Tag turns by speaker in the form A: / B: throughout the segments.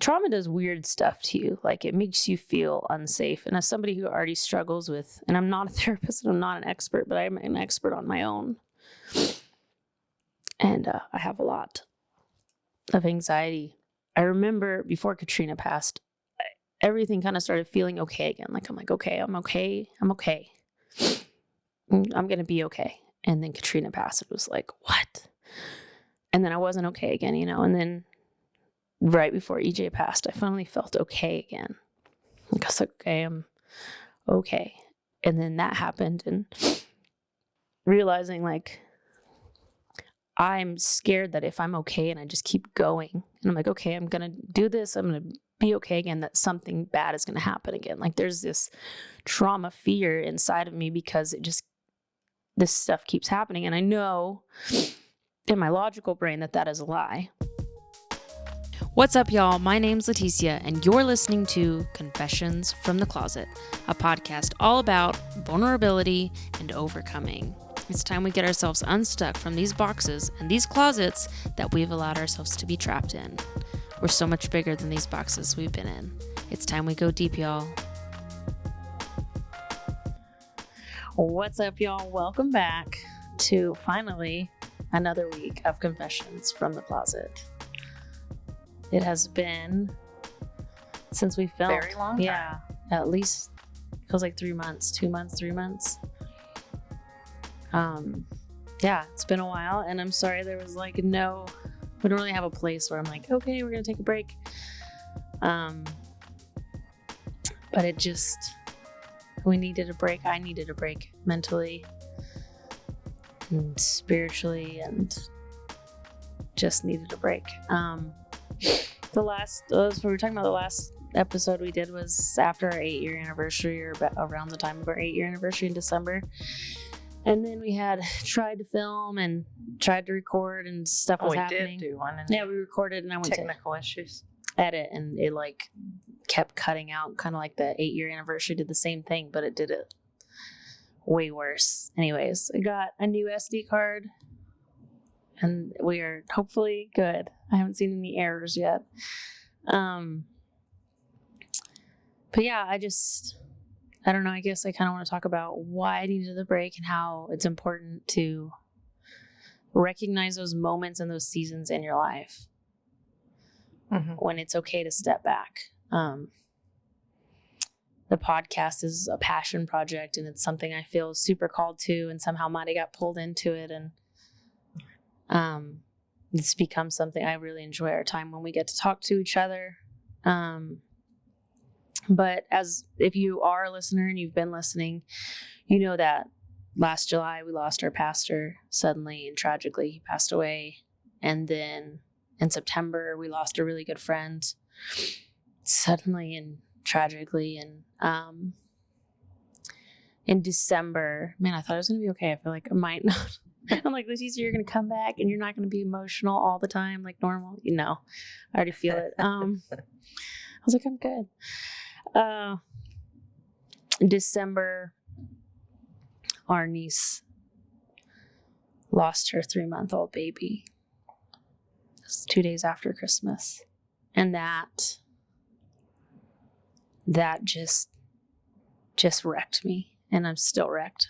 A: trauma does weird stuff to you. Like, it makes you feel unsafe. And as somebody who already struggles with, and I'm not a therapist and I'm not an expert, but I'm an expert on my own. And I have a lot of anxiety. I remember before Katrina passed, everything kind of started feeling okay again. Like, I'm like, okay, I'm okay. I'm okay. I'm going to be okay. And then Katrina passed. It was like, what? And then I wasn't okay again, you know? And then right before EJ passed, I finally felt okay again. Like, I was like, okay, I'm okay. And then that happened, and realizing, like, I'm scared that if I'm okay and I just keep going, and I'm like, okay, I'm going to do this, I'm going to be okay again, that something bad is going to happen again. Like, there's this trauma fear inside of me because this stuff keeps happening. And I know in my logical brain that is a lie.
B: What's up, y'all? My name's Leticia, and you're listening to Confessions from the Closet, a podcast all about vulnerability and overcoming. It's time we get ourselves unstuck from these boxes and these closets that we've allowed ourselves to be trapped in. We're so much bigger than these boxes we've been in. It's time we go deep, y'all.
A: What's up, y'all? Welcome back to finally another week of Confessions from the Closet. It has been since we filmed.
C: Very long time.
A: Yeah, at least feels like 3 months, 2 months, 3 months. Yeah, it's been a while, and I'm sorry there was like we don't really have a place where I'm like, okay, we're gonna take a break. But we needed a break. I needed a break mentally and spiritually, and just needed a break. We were talking about the last episode we did was after our 8-year anniversary, or around the time of our 8-year anniversary in December. And then we had tried to film and tried to record, and stuff was happening.
C: We did do one.
A: Yeah, we recorded, and I went
C: technical issues.
A: Edit, and it like kept cutting out, kind of like the 8-year anniversary did the same thing, but it did it way worse. Anyways, I got a new SD card, and we are hopefully good. I haven't seen any errors yet. But yeah, I don't know. I guess I kind of want to talk about why I needed the break and how it's important to recognize those moments and those seasons in your life when it's okay to step back. The podcast is a passion project, and it's something I feel super called to, and somehow might have got pulled into it. And it's become something I really enjoy, our time when we get to talk to each other. But if you are a listener and you've been listening, you know that last July we lost our pastor suddenly and tragically. He passed away. And then in September we lost a really good friend suddenly and tragically. And in December, man, I thought it was going to be okay. I feel like I might not. I'm like, Leticia, you're going to come back and you're not going to be emotional all the time like normal. You know, I already feel it. I was like, I'm good. December, our niece lost her 3-month-old baby. It was 2 days after Christmas. And that just wrecked me. And I'm still wrecked.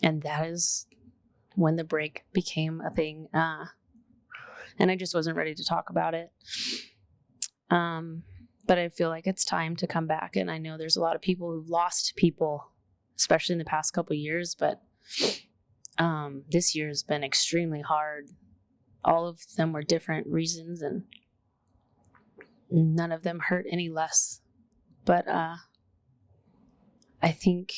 A: And that is when the break became a thing. And I just wasn't ready to talk about it. But I feel like it's time to come back. And I know there's a lot of people who've lost people, especially in the past couple of years. But this year has been extremely hard. All of them were different reasons, and none of them hurt any less. But I think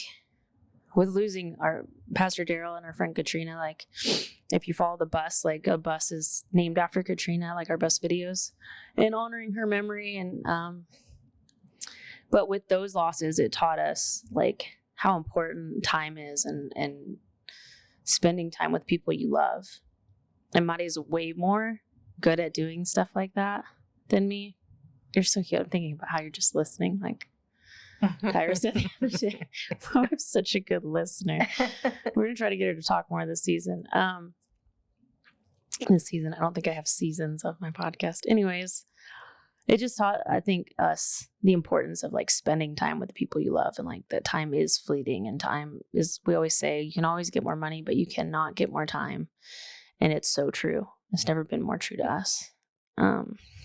A: with losing our Pastor Daryl and our friend Katrina, like, if you follow the bus, like, a bus is named after Katrina, like our bus videos, and honoring her memory. And but with those losses, it taught us like how important time is, and spending time with people you love. And Mari's way more good at doing stuff like that than me. You're so cute. I'm thinking about how you're just listening, like Kyra said the other day. I'm such a good listener. We're gonna try to get her to talk more this season. this season. I don't think I have seasons of my podcast. Anyways, it just taught, I think, us the importance of like spending time with the people you love, and like that time is fleeting, and time is, we always say, you can always get more money, but you cannot get more time. And it's so true. It's never been more true to us.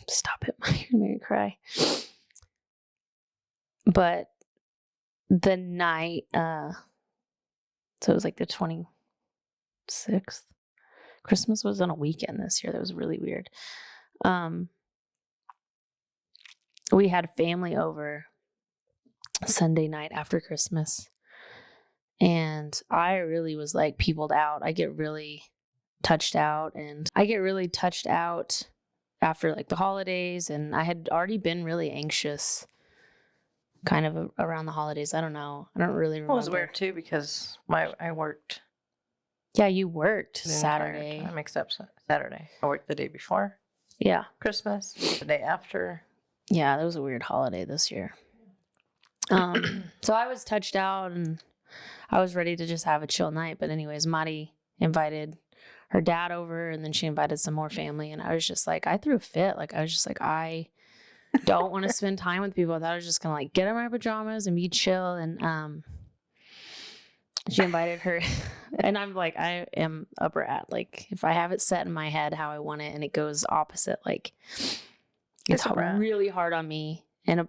A: Stop it. You're gonna make me cry. But the night, so it was like the 26th. Christmas was on a weekend this year. That was really weird. We had family over Sunday night after Christmas, and I really was like peopled out. I get really touched out after like the holidays, and I had already been really anxious kind of around the holidays. I don't know. I don't really remember.
C: It was weird too because I worked.
A: Yeah, you worked
C: the
A: Saturday.
C: entire time except Saturday. I worked the day before
A: Yeah.
C: Christmas, the day after.
A: Yeah, that was a weird holiday this year. So I was touched out, and I was ready to just have a chill night. But anyways, Madi invited her dad over, and then she invited some more family. And I was just like, I threw a fit. Like, I was just like, I don't want to spend time with people. I thought I was just going to like get in my pajamas and be chill. And she invited her. And I'm like, I am a brat. Like, if I have it set in my head how I want it and it goes opposite, like, it's really hard on me. And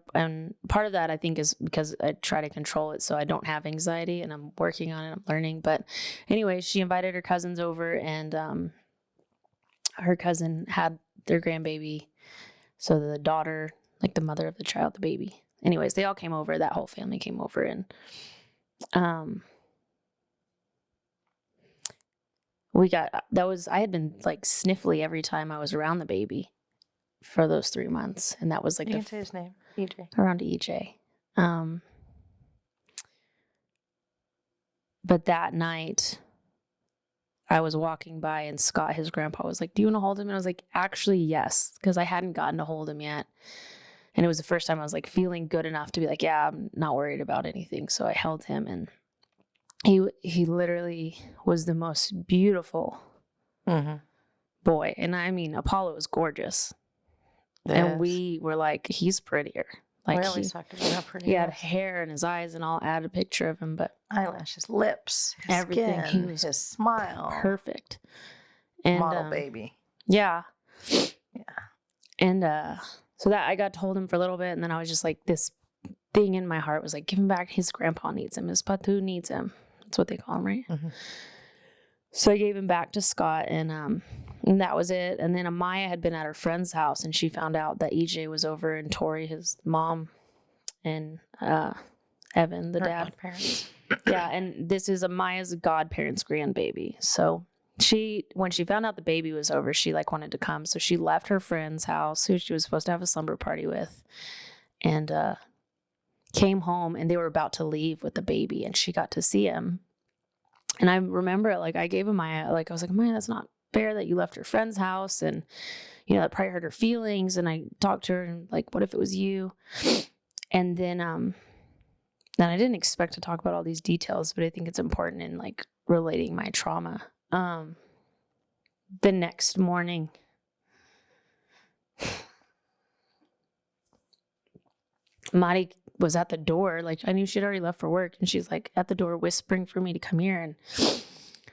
A: part of that, I think, is because I try to control it so I don't have anxiety, and I'm working on it. I'm learning. But anyway, she invited her cousins over, and her cousin had their grandbaby. So the daughter, like the mother of the child, the baby. Anyways, they all came over. That whole family came over, and I had been like sniffly every time I was around the baby for those 3 months, and that was like
C: you can say his name, EJ.
A: Around EJ. But that night, I was walking by, and Scott, his grandpa, was like, "Do you want to hold him?" And I was like, "Actually, yes," because I hadn't gotten to hold him yet, and it was the first time I was like feeling good enough to be like, "Yeah, I'm not worried about anything." So I held him, and he literally was the most beautiful boy, and I mean, Apollo was gorgeous. Yes. And we were like, he's prettier. Like,
C: we always talked about how pretty
A: he had hair in his eyes, and I'll add a picture of him, but
C: eyelashes, lips, his
A: everything.
C: Skin,
A: he was
C: his smile,
A: perfect. And
C: model baby.
A: Yeah.
C: Yeah.
A: And so that I got to hold him for a little bit, and then I was just like, this thing in my heart was like, give him back. His grandpa needs him. His patu needs him. That's what they call him, right? Mm-hmm. So I gave him back to Scott, and that was it. And then Amaya had been at her friend's house, and she found out that EJ was over, and Tori, his mom, and Evan, the
C: her
A: dad.
C: Godparents.
A: Yeah, and this is Amaya's godparents' grandbaby. So when she found out the baby was over, she like wanted to come. So she left her friend's house, who she was supposed to have a slumber party with, and came home, and they were about to leave with the baby, and she got to see him. And I remember, like, I gave Amaya, like, I was like, Amaya, that's not fair that you left your friend's house, and, you know, that probably hurt her feelings. And I talked to her, and like, what if it was you? And then I didn't expect to talk about all these details, but I think it's important in like relating my trauma. The next morning, Madi was at the door. Like, I knew she'd already left for work, and she's like at the door whispering for me to come here. And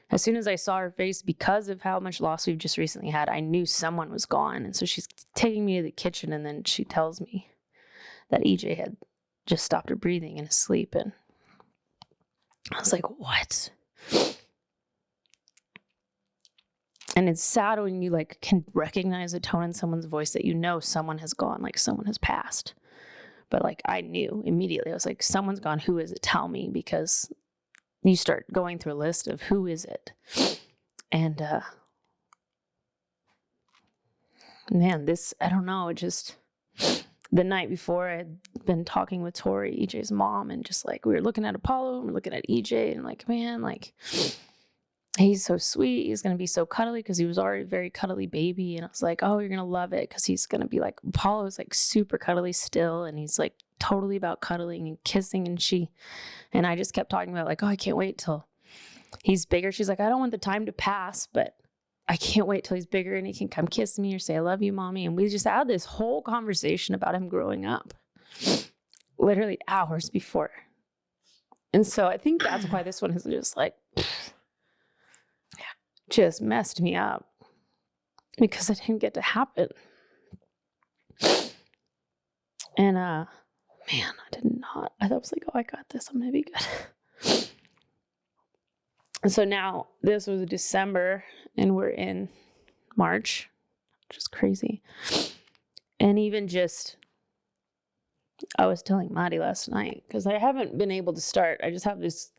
A: as soon as I saw her face, because of how much loss we've just recently had, I knew someone was gone. And so she's taking me to the kitchen, and then she tells me that EJ had just stopped her breathing in his sleep. And I was like, what? And it's sad when you like can recognize a tone in someone's voice that you know someone has gone, like someone has passed. But like, I knew immediately. I was like, someone's gone. Who is it? Tell me. Because you start going through a list of who is it. And man, I don't know, just the night before, I had been talking with Tori, EJ's mom, and just like, we were looking at Apollo, and we're looking at EJ, and like, man, like, he's so sweet. He's going to be so cuddly, because he was already a very cuddly baby. And I was like, oh, you're going to love it, because he's going to be like, Apollo's like super cuddly still, and he's like totally about cuddling and kissing. And I just kept talking about like, oh, I can't wait till he's bigger. She's like, I don't want the time to pass, but I can't wait till he's bigger and he can come kiss me or say, I love you, mommy. And we just had this whole conversation about him growing up, literally hours before. And so I think that's why this one has just like, just messed me up because it didn't get to happen. And, man, I did not. I was like, oh, I got this. I'm going to be good. And so now this was December and we're in March, which is crazy. And even just, I was telling Maddie last night, because I haven't been able to start. I just have this,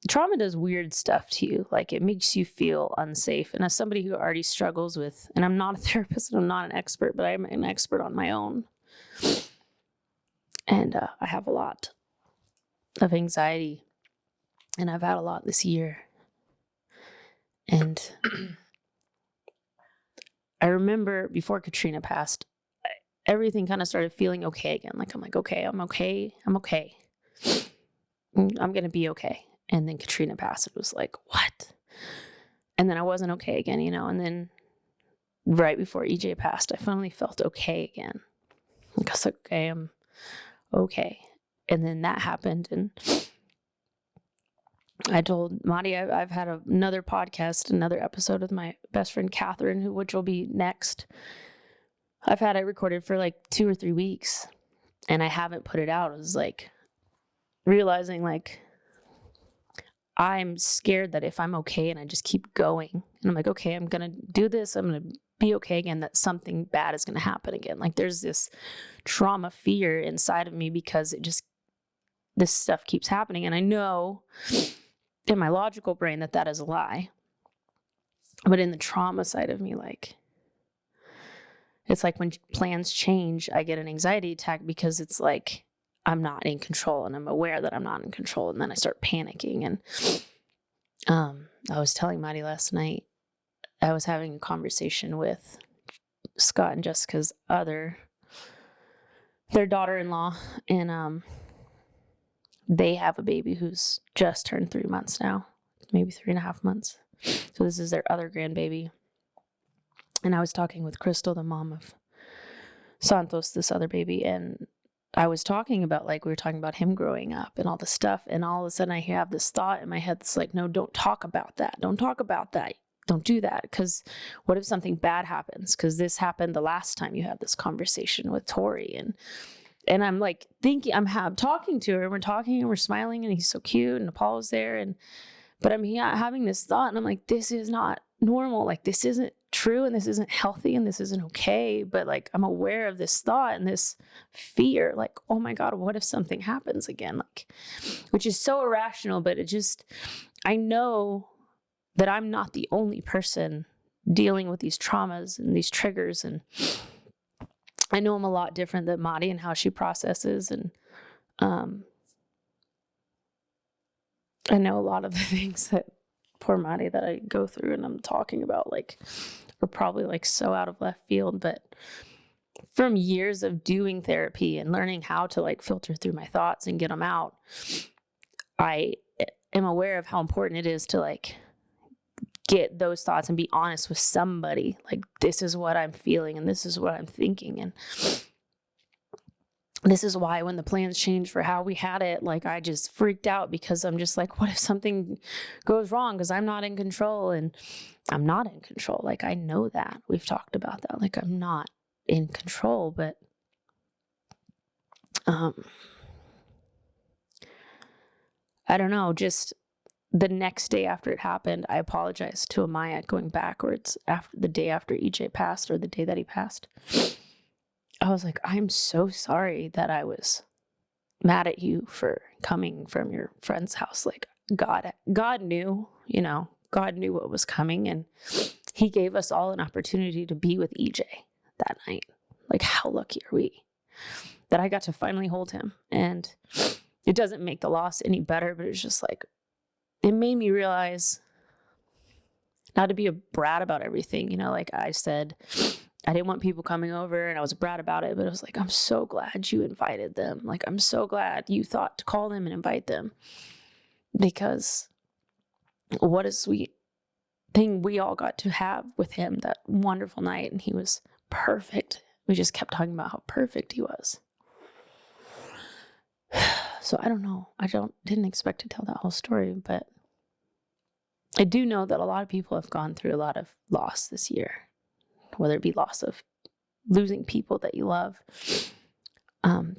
A: trauma does weird stuff to you. Like it makes you feel unsafe. And as somebody who already struggles with, and I'm not a therapist and I'm not an expert, but I'm an expert on my own. And I have a lot of anxiety. And I've had a lot this year. And I remember before Katrina passed, everything kind of started feeling okay again. Like, I'm like, okay, I'm okay. I'm okay. I'm going to be okay. And then Katrina passed. It was like, what? And then I wasn't okay again, you know? And then right before EJ passed, I finally felt okay again. Like, I was like, okay, I'm okay. And then that happened. And I told Madi I've had another podcast, another episode with my best friend Catherine, which will be next. I've had it recorded for like 2 or 3 weeks and I haven't put it out. It was like realizing like I'm scared that if I'm okay and I just keep going and I'm like, okay, I'm going to do this. I'm going to be okay again, that something bad is going to happen again. Like there's this trauma fear inside of me because this stuff keeps happening. And I know in my logical brain that is a lie. But in the trauma side of me, like, it's like when plans change, I get an anxiety attack because it's like I'm not in control and I'm aware that I'm not in control. And then I start panicking. And I was telling Maddie last night, I was having a conversation with Scott and Jessica's their daughter-in-law. And they have a baby who's just turned 3 months now, maybe 3.5 months. So this is their other grandbaby. And I was talking with Crystal, the mom of Santos, this other baby. And I was talking about, like, we were talking about him growing up and all this stuff. And all of a sudden I have this thought in my head that's like, no, don't talk about that. Don't talk about that. Don't do that. Because what if something bad happens? Because this happened the last time you had this conversation with Tori. And I'm like thinking, I'm talking to her and we're talking and we're smiling and he's so cute and Apollo's there. But I'm having this thought and I'm like, this is not normal. Like, this isn't true and this isn't healthy and this isn't okay. But like, I'm aware of this thought and this fear, like, oh my God, what if something happens again? Like, which is so irrational, but I know that I'm not the only person dealing with these traumas and these triggers. And I know I'm a lot different than Madi and how she processes. And I know a lot of the things that poor Madi that I go through and I'm talking about, like, are probably like so out of left field. But from years of doing therapy and learning how to like filter through my thoughts and get them out, I am aware of how important it is to like get those thoughts and be honest with somebody. Like, this is what I'm feeling and this is what I'm thinking. And this is why when the plans changed for how we had it, like, I just freaked out because I'm just like, what if something goes wrong? Because I'm not in control. And I'm not in control. Like, I know that. We've talked about that. Like, I'm not in control. But I don't know, just the next day after it happened, I apologized to Amaya, going backwards, after the day after EJ passed, or the day that he passed. I was like, I'm so sorry that I was mad at you for coming from your friend's house. Like, God knew, God knew what was coming, and he gave us all an opportunity to be with EJ that night. Like, how lucky are we that I got to finally hold him? And it doesn't make the loss any better, but it's just like, it made me realize not to be a brat about everything. Like I said, I didn't want people coming over and I was a brat about it, but it was like, I'm so glad you invited them. Like, I'm so glad you thought to call them and invite them, because what a sweet thing we all got to have with him, that wonderful night. And he was perfect. We just kept talking about how perfect he was. So I don't know. Didn't expect to tell that whole story, but I do know that a lot of people have gone through a lot of loss this year, whether it be loss of losing people that you love, or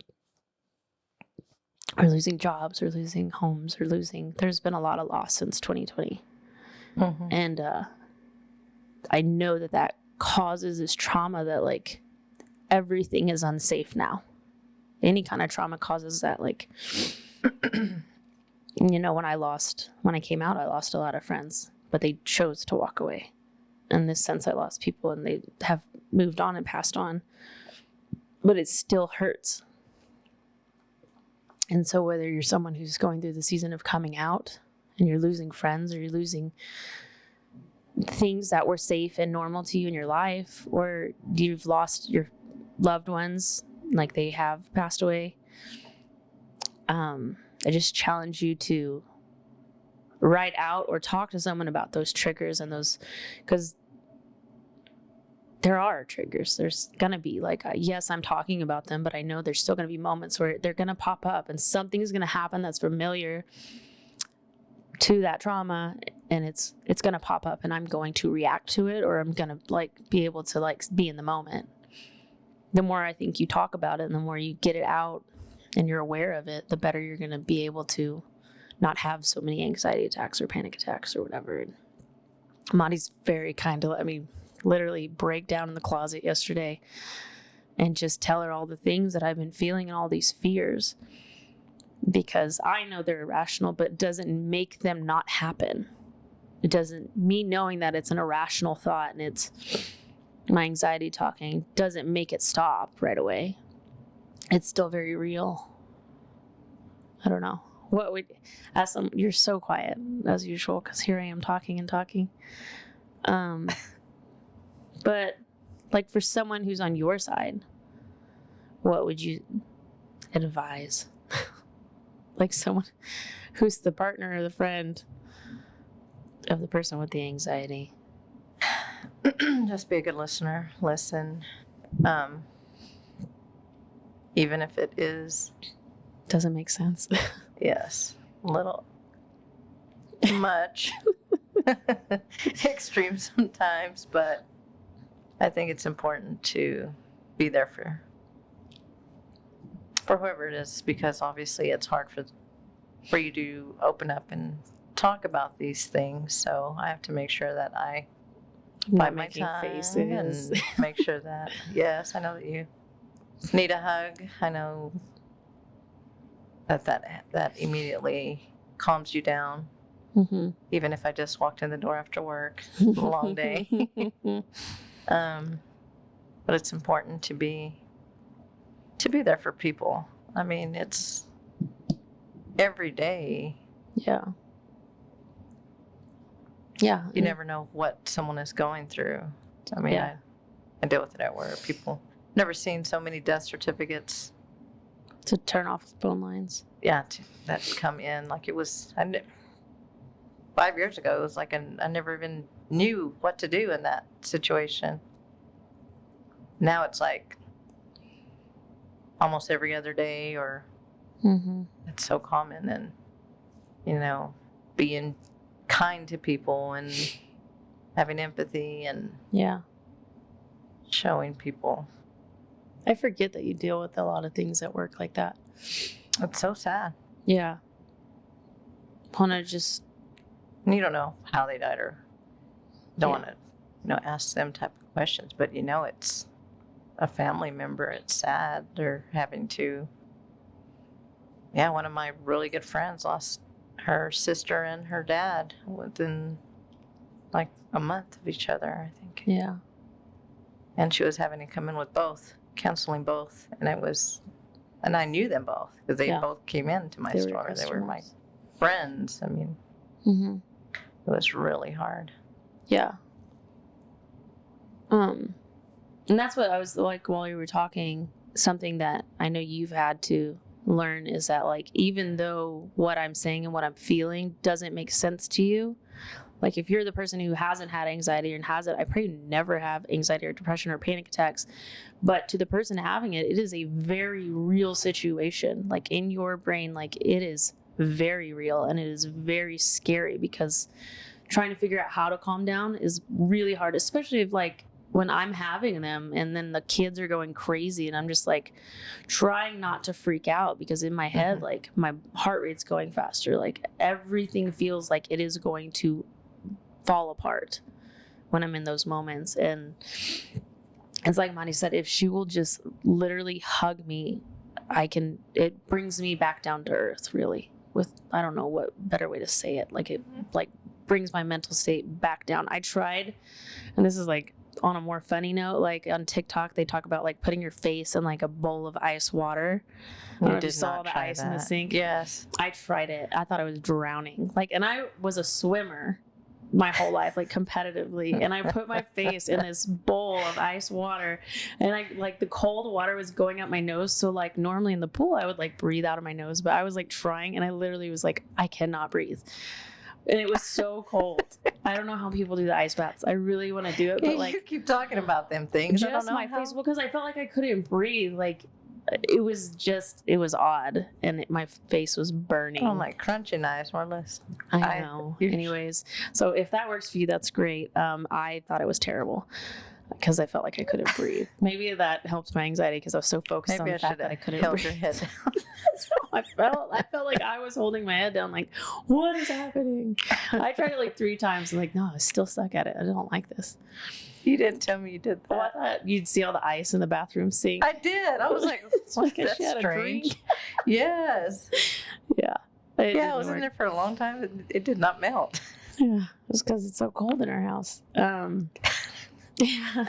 A: losing jobs, or losing homes, or there's been a lot of loss since 2020.
C: Mm-hmm.
A: And I know that causes this trauma, that like everything is unsafe now. Any kind of trauma causes that. Like, when I came out, I lost a lot of friends, but they chose to walk away. In this sense, I lost people and they have moved on and passed on, but it still hurts. And so whether you're someone who's going through the season of coming out and you're losing friends, or you're losing things that were safe and normal to you in your life, or you've lost your loved ones, like they have passed away, I just challenge you to write out or talk to someone about those triggers and those, because there are triggers. There's going to be like, yes, I'm talking about them, but I know there's still going to be moments where they're going to pop up and something's going to happen that's familiar to that trauma, and it's going to pop up, and I'm going to react to it, or I'm going to like be able to like be in the moment. The more I think you talk about it and the more you get it out and you're aware of it, the better you're going to be able to not have so many anxiety attacks or panic attacks or whatever. And Monty's very kind to let me literally break down in the closet yesterday and just tell her all the things that I've been feeling and all these fears, because I know they're irrational, but it doesn't make them not happen. It doesn't, me knowing that it's an irrational thought and it's my anxiety talking, doesn't make it stop right away. It's still very real. I don't know. What would, you're so quiet as usual, because here I am talking and talking. But like for someone who's on your side, what would you advise? Like someone who's the partner or the friend of the person with the anxiety.
C: Just be a good listener. Listen. Even if it is,
A: Doesn't make sense.
C: yes, a little much extreme sometimes, but I think it's important to be there for whoever it is, because obviously it's hard for you to open up and talk about these things. So I have to make sure that I bite my tongue and make sure that, yes, I know that you need a hug. I know that immediately calms you down.
A: Mm-hmm.
C: Even if I just walked in the door after work, a long day. But it's important to be there for people. I mean, it's every day.
A: Yeah. Yeah.
C: You never know what someone is going through. I mean,
A: Yeah.
C: I deal with it at work. People, never seen so many death certificates.
A: To turn off the phone lines.
C: Yeah, that come in. Like it was, 5 years ago, it was like I never even knew what to do in that situation. Now it's like almost every other day, or
A: Mm-hmm.
C: it's so common. And, being kind to people and having empathy and
A: Yeah.
C: showing people.
A: I forget that you deal with a lot of things at work like that.
C: It's so sad.
A: Yeah. Want to just.
C: And you don't know how they died, or don't
A: Yeah.
C: want to, ask them type of questions, but it's a family member. It's sad. They're having to. Yeah, one of my really good friends lost her sister and her dad within like a month of each other, I think.
A: Yeah.
C: And she was having to come in with both, counseling both. And I knew them both because they
A: Yeah.
C: both came into my
A: They were
C: store. They were my
A: customers.
C: friends. I mean,
A: Mm-hmm.
C: it was really hard.
A: Yeah. And that's what I was like while you were talking. Something that I know you've had to learn is that, like, even though what I'm saying and what I'm feeling doesn't make sense to you, Like if you're the person who hasn't had anxiety and has it, I pray you never have anxiety or depression or panic attacks. But to the person having it, it is a very real situation. Like in your brain, like it is very real and it is very scary because trying to figure out how to calm down is really hard, especially if like when I'm having them and then the kids are going crazy and I'm just like trying not to freak out because in my head, like my heart rate's going faster. Like everything feels like it is going to fall apart when I'm in those moments. And it's like Monty said, if she will just literally hug me, it brings me back down to earth, really. With, I don't know what better way to say it. Like it like brings my mental state back down. I tried, and this is like on a more funny note, like on TikTok, they talk about like putting your face in like a bowl of ice water. I don't know if you saw the ice in the sink.
C: Yes.
A: I tried it. I thought I was drowning. Like, and I was a swimmer my whole life, like competitively, and I put my face in this bowl of ice water, and I like the cold water was going up my nose. So like normally in the pool I would like breathe out of my nose, but I was like trying, and I literally was like, I cannot breathe, and it was so cold. I don't know how people do the ice baths. I really want to do it, but like
C: you keep talking about them things. I don't
A: just
C: know
A: my
C: how.
A: face, because I felt like I couldn't breathe. Like it was odd, and my face was burning.
C: Oh, like crunching eyes, more or less.
A: I know. Anyways, so if that works for you, that's great. I thought it was terrible because I felt like I couldn't breathe. Maybe that helped my anxiety because I was so focused on the fact that I couldn't
C: held
A: breathe.
C: your head down.
A: That's how I felt like I was holding my head down, like, what is happening? I tried it like 3 times. And like, no, I was still stuck at it. I don't like this.
C: You didn't tell me you did that.
A: Oh, I thought you'd see all the ice in the bathroom sink.
C: I did. I was like,
A: It's like
C: that's
A: she had a
C: strange.
A: drink.
C: Yes.
A: Yeah.
C: Yeah, I was in there for a long time. It did not melt.
A: Yeah, just because it's so cold in our house. Yeah,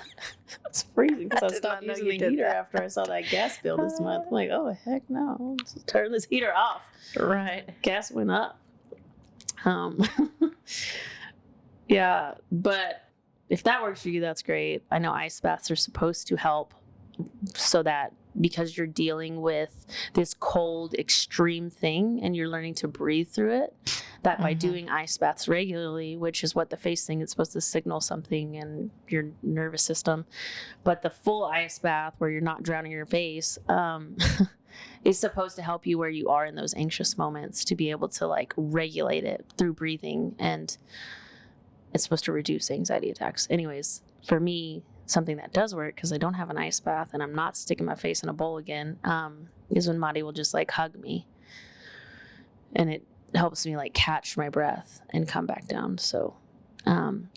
A: it's freezing because I
C: did
A: stopped
C: not know
A: using
C: you
A: the
C: did
A: heater
C: that.
A: after I saw that gas bill this month. I'm like, oh heck no, just turn this heater off.
C: Right.
A: Gas went up. Yeah, but if that works for you, that's great. I know ice baths are supposed to help, so that because you're dealing with this cold, extreme thing and you're learning to breathe through it, that by doing ice baths regularly, which is what the face thing is supposed to signal something in your nervous system, but the full ice bath where you're not drowning your face is supposed to help you where you are in those anxious moments to be able to like regulate it through breathing, and it's supposed to reduce anxiety attacks. Anyways, for me, something that does work, because I don't have an ice bath and I'm not sticking my face in a bowl again, is when Madi will just like hug me, and it helps me like catch my breath and come back down. So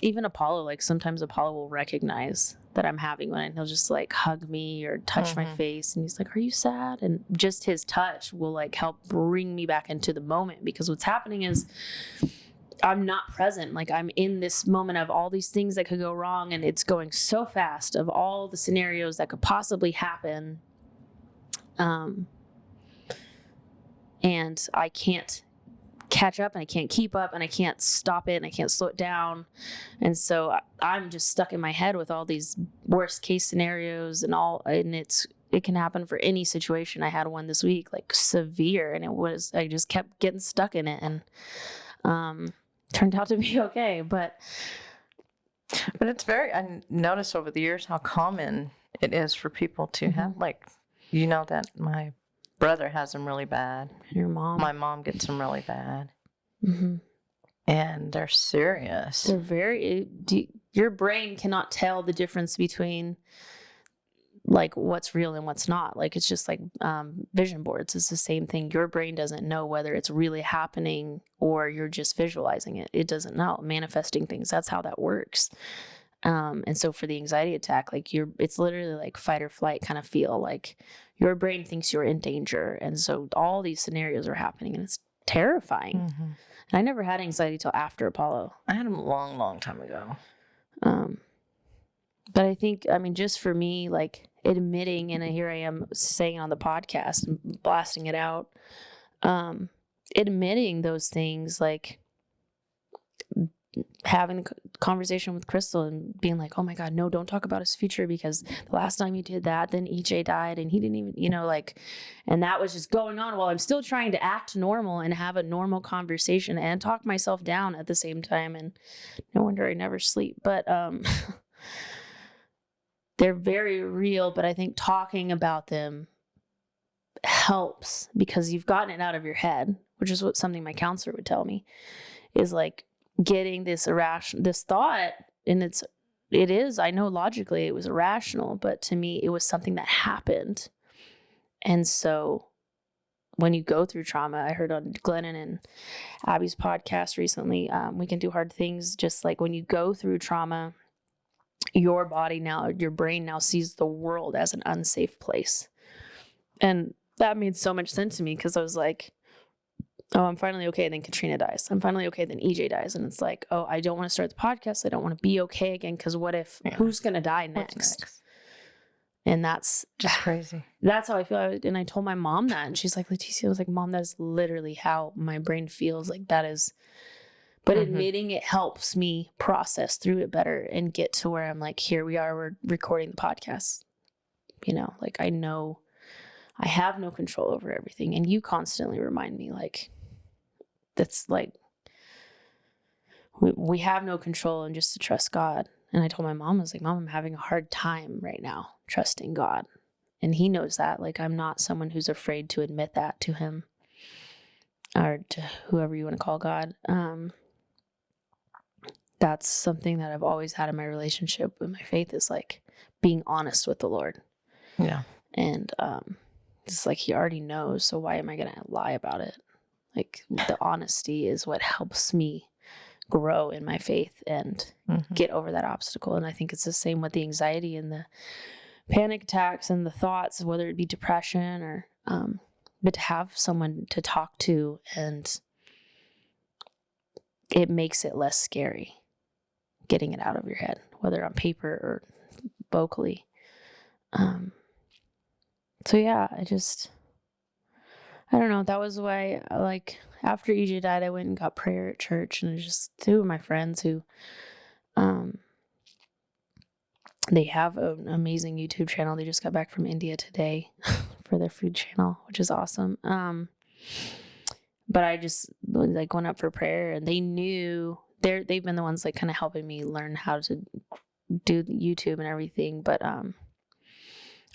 A: even Apollo, like sometimes Apollo will recognize that I'm having one and he'll just like hug me or touch my face, and he's like, are you sad? And just his touch will like help bring me back into the moment, because what's happening is I'm not present. Like I'm in this moment of all these things that could go wrong, and it's going so fast of all the scenarios that could possibly happen. And I can't catch up, and I can't keep up, and I can't stop it, and I can't slow it down. And so I'm just stuck in my head with all these worst case scenarios and it can happen for any situation. I had one this week, like severe, and I just kept getting stuck in it, and turned out to be okay. But
C: it's I noticed over the years how common it is for people to have, like, that my brother has them really bad.
A: Your mom.
C: My mom gets them really bad.
A: Mm-hmm.
C: And they're serious.
A: They're your brain cannot tell the difference between like what's real and what's not. Like it's just like vision boards. It's the same thing. Your brain doesn't know whether it's really happening or you're just visualizing it. It doesn't know. Manifesting things, that's how that works. And so for the anxiety attack, like it's literally like fight or flight kind of feel. Like your brain thinks you're in danger, and so all these scenarios are happening, and it's terrifying. And I never had anxiety till after Apollo.
C: I had them a long, long time ago.
A: But I think, just for me, like admitting, and here I am saying it on the podcast and blasting it out, admitting those things, like having the conversation with Crystal and being like, oh my God, no, don't talk about his future, because the last time you did that, then EJ died and he didn't even, like, and that was just going on while I'm still trying to act normal and have a normal conversation and talk myself down at the same time. And no wonder I never sleep. But they're very real, but I think talking about them helps because you've gotten it out of your head, which is what something my counselor would tell me, is like getting this thought, and it is, I know logically it was irrational, but to me it was something that happened. And so when you go through trauma, I heard on Glennon and Abby's podcast recently, We Can Do Hard Things, just like when you go through trauma, your body now, your brain now sees the world as an unsafe place. And that made so much sense to me, because I was like, oh, I'm finally okay. Then Katrina dies. I'm finally okay. Then EJ dies. And it's like, oh, I don't want to start the podcast. I don't want to be okay again. Because what if, who's going to die next? And that's
C: just crazy.
A: That's how I feel. And I told my mom that. And she's like, Leticia, I was like, Mom, that's literally how my brain feels. Like that is, but admitting it helps me process through it better and get to where I'm like, here we are, we're recording the podcast. Like I know I have no control over everything. And you constantly remind me, like, that's like, we have no control, and just to trust God. And I told my mom, I was like, Mom, I'm having a hard time right now trusting God. And he knows that. Like, I'm not someone who's afraid to admit that to him or to whoever you want to call God. That's something that I've always had in my relationship with my faith, is like being honest with the Lord.
C: Yeah.
A: And it's like he already knows, so why am I going to lie about it? Like the honesty is what helps me grow in my faith and get over that obstacle. And I think it's the same with the anxiety and the panic attacks and the thoughts, whether it be depression or, but to have someone to talk to, and it makes it less scary getting it out of your head, whether on paper or vocally. So yeah, I don't know. That was why, like, after EJ died, I went and got prayer at church, and it was just two of my friends who, they have an amazing YouTube channel. They just got back from India today for their food channel, which is awesome. But I just like went up for prayer, and they knew they've been the ones like kind of helping me learn how to do YouTube and everything. But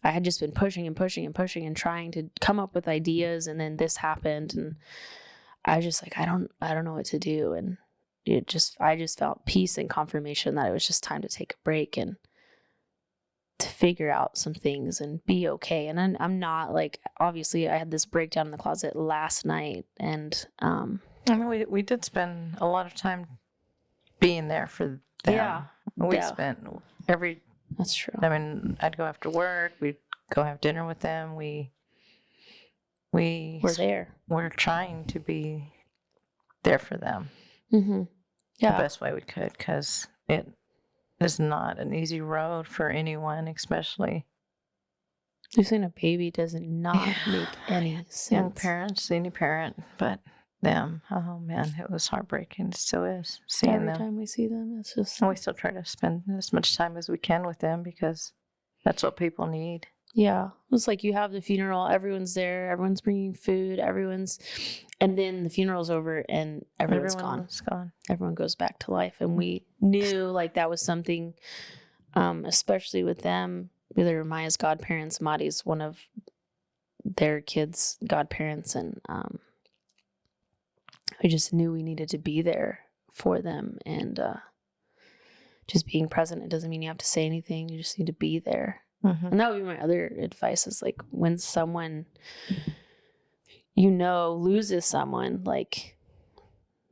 A: I had just been pushing and trying to come up with ideas, and then this happened, and I was just like, I don't know what to do. And I just felt peace and confirmation that it was just time to take a break and to figure out some things and be okay. And I'm not like, obviously I had this breakdown in the closet last night, and
C: I mean, we did spend a lot of time being there for them.
A: Yeah.
C: We spent
A: that's true.
C: I mean, I'd go after work. We'd go have dinner with them. We're there. We're trying to be there for them.
A: Yeah.
C: The best way we could, because it is not an easy road for anyone, especially
A: losing a baby does not make any sense.
C: Young parents, any parent, but them. Oh man, it was heartbreaking. It still is seeing
A: Every
C: them.
A: time we see them, it's just.
C: And we still try to spend as much time as we can with them, because that's what people need.
A: Yeah, it's like you have the funeral, everyone's there, everyone's bringing food, and then the funeral's over and everyone's gone. Everyone goes back to life, and we knew like that was something, especially with them. Either Maya's godparents, Madi's one of their kids' godparents, and we just knew we needed to be there for them, and just being present. It doesn't mean you have to say anything. You just need to be there. And that would be my other advice, is like when someone, loses someone, like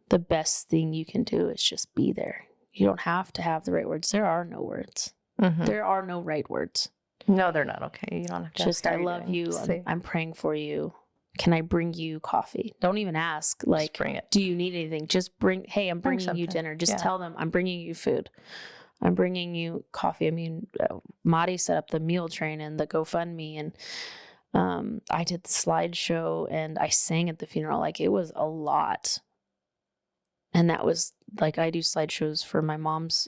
A: the best thing you can do is just be there. You don't have to have the right words. There are no words. There are no right words.
C: No, they're not okay. You don't have to
A: just, I love you. I'm praying for you. Can I bring you coffee? Don't even ask. Like,
C: just bring it.
A: Do you need anything? Just bring, hey, I'm bringing you dinner. Just tell them I'm bringing you food. I'm bringing you coffee. I mean, Madi set up the meal train and the GoFundMe, and I did the slideshow, and I sang at the funeral. Like, it was a lot. And that was like, I do slideshows for my mom's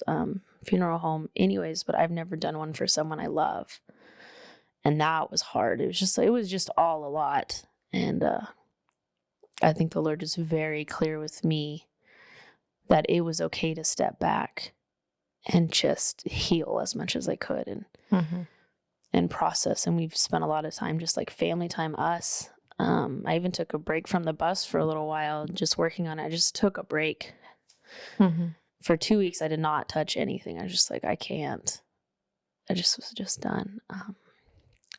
A: funeral home anyways, but I've never done one for someone I love. And that was hard. It was just all a lot. And I think the Lord was very clear with me that it was okay to step back and just heal as much as I could and process. And we've spent a lot of time, just like family time, us. I even took a break from the bus for a little while, just working on it. I just took a break. For 2 weeks. I did not touch anything. I was just like, I can't. I just was just done.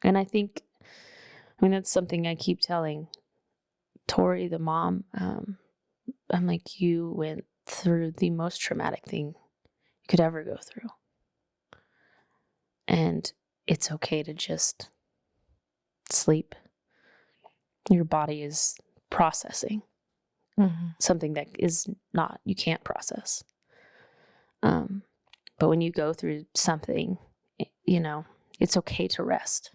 A: And I think, that's something I keep telling Tori, the mom. I'm like, you went through the most traumatic thing you could ever go through. And it's okay to just sleep. Your body is processing something that is not, you can't process. But when you go through something, it's okay to rest.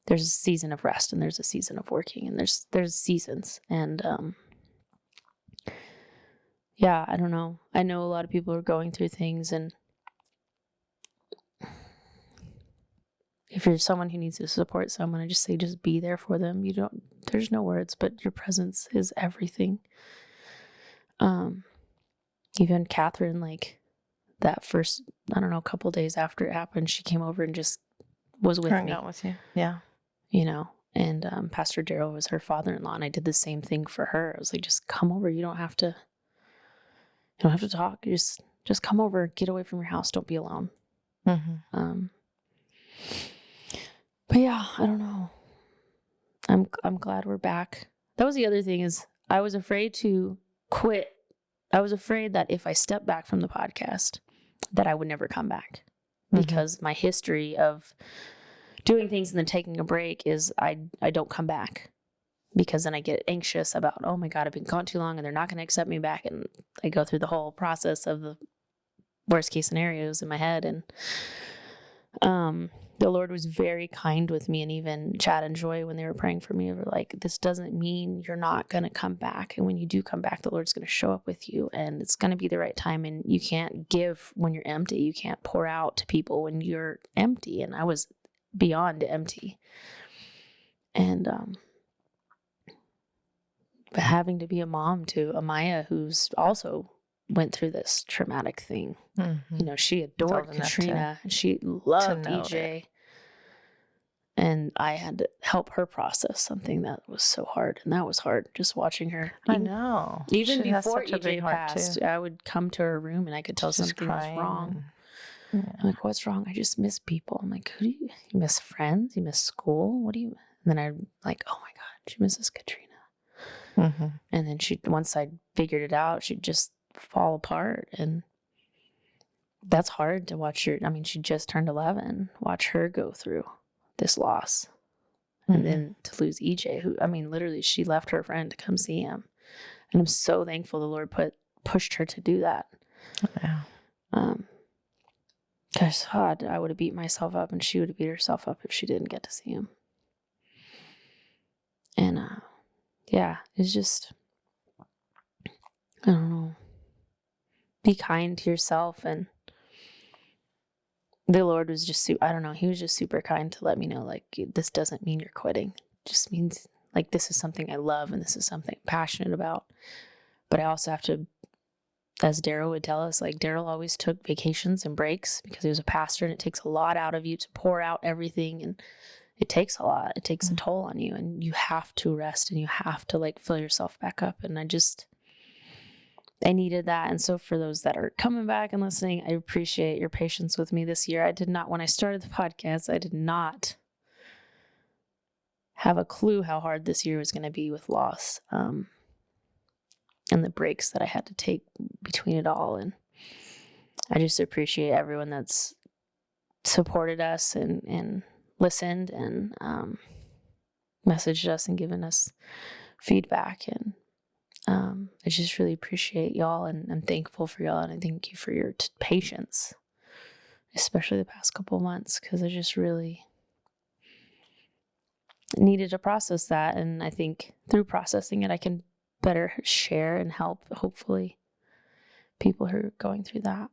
A: There's a season of rest and there's a season of working, and there's seasons. And I don't know. I know a lot of people are going through things, and if you're someone who needs to support someone, I just say, just be there for them. There's no words, but your presence is everything. Even Catherine, like that first, I don't know, couple days after it happened, she came over and just was with me.
C: Out with you. Yeah.
A: And Pastor Daryl was her father-in-law, and I did the same thing for her. I was like, just come over. You don't have to talk. Just come over, get away from your house. Don't be alone. But yeah, I don't know. I'm glad we're back. That was the other thing, is I was afraid to quit. I was afraid that if I stepped back from the podcast, that I would never come back, because my history of doing things and then taking a break is I don't come back, because then I get anxious about, oh my God, I've been gone too long and they're not going to accept me back. And I go through the whole process of the worst case scenarios in my head. And the Lord was very kind with me, and even Chad and Joy, when they were praying for me, were like, this doesn't mean you're not going to come back. And when you do come back, the Lord's going to show up with you, and it's going to be the right time. And you can't give when you're empty. You can't pour out to people when you're empty. And I was beyond empty. And but having to be a mom to Amaya, who's also went through this traumatic thing. She adored Katrina and she loved EJ. And I had to help her process something that was so hard. And that was hard, just watching her.
C: I know.
A: Even before EJ passed, I would come to her room and I could tell something was wrong. I'm like, what's wrong? I just miss people. I'm like, who do you miss? Friends? You miss school? What do you? And then I'm like, oh my God, she misses Katrina. And then once I figured it out, she'd just fall apart. And that's hard to watch she just turned 11, watch her go through this loss. And then to lose EJ, who, literally she left her friend to come see him. And I'm so thankful the Lord pushed her to do that.
C: Yeah.
A: Because I would have beat myself up and she would have beat herself up if she didn't get to see him. And it's just, I don't know. Be kind to yourself. And the Lord was just, I don't know, he was just super kind to let me know, like, this doesn't mean you're quitting. It just means, like, this is something I love and this is something I'm passionate about. But I also have to, as Daryl would tell us, like, Daryl always took vacations and breaks because he was a pastor, and it takes a lot out of you to pour out everything. And it takes a lot. It takes a toll on you, and you have to rest and you have to, like, fill yourself back up. And I needed that. And so for those that are coming back and listening, I appreciate your patience with me this year. When I started the podcast, I did not have a clue how hard this year was going to be with loss, and the breaks that I had to take between it all. And I just appreciate everyone that's supported us and listened and messaged us and given us feedback. And I just really appreciate y'all, and I'm thankful for y'all, and I thank you for your patience, especially the past couple months, because I just really needed to process that. And I think through processing it, I can better share and help, hopefully, people who are going through that.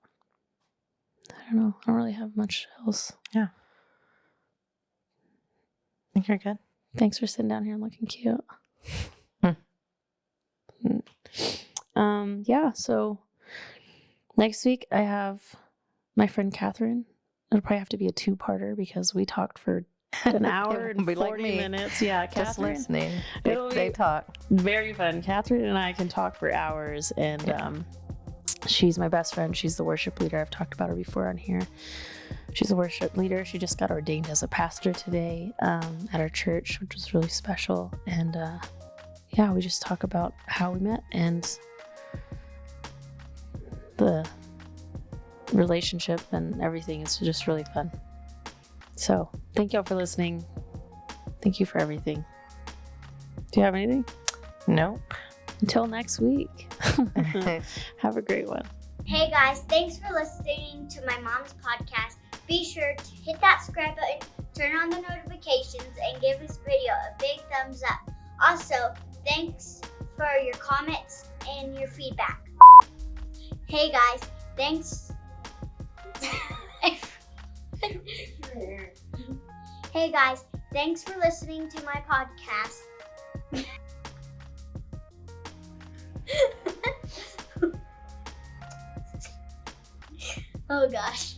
A: I don't know. I don't really have much else.
C: Yeah. I think you're good.
A: Thanks for sitting down here and looking cute. Yeah, so next week I have my friend Catherine. It'll probably have to be a 2-parter because we talked for an hour and 40 minutes. Yeah, Catherine.
C: Just listening.
A: It'll
C: They
A: be
C: talk.
A: very fun. Catherine and I can talk for hours, and she's my best friend. She's the worship leader. I've talked about her before on here. She's a worship leader. She just got ordained as a pastor today at our church, which was really special. And we just talk about how we met and the relationship and everything. It's just really fun. So thank y'all for listening. Thank you for everything. Do you have anything?
C: Nope.
A: Until next week. Have a great one.
D: Hey guys, thanks for listening to my mom's podcast. Be sure to hit that subscribe button, turn on the notifications, and give this video a big thumbs up. Also, thanks for your comments and your feedback. Hey guys, thanks. Hey guys, thanks for listening to my podcast. Oh gosh.